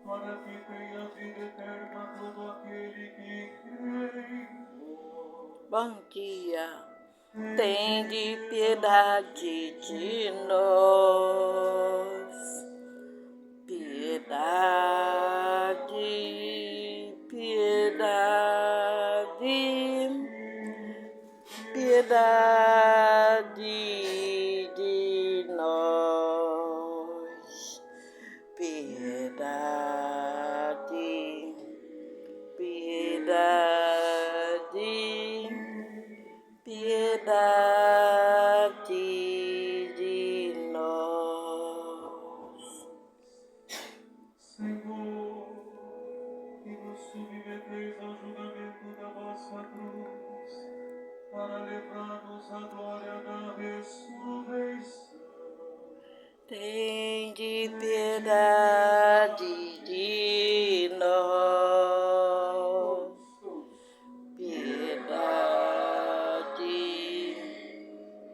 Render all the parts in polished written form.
para que tenhas vida eterna todo aquele que crê. Bom dia, tende piedade de nós, piedade, piedade, piedade de nós, piedade, piedade, piedade de nós. Senhor, que nos submeteis ao julgamento da vossa cruz, para levar-nos à glória da ressurreição. Tende piedade de nós, piedade,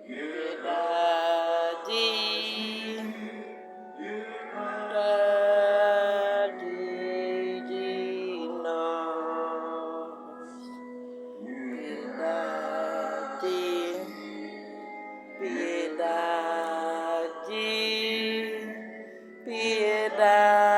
piedade, piedade de nós, piedade, piedade, piedade.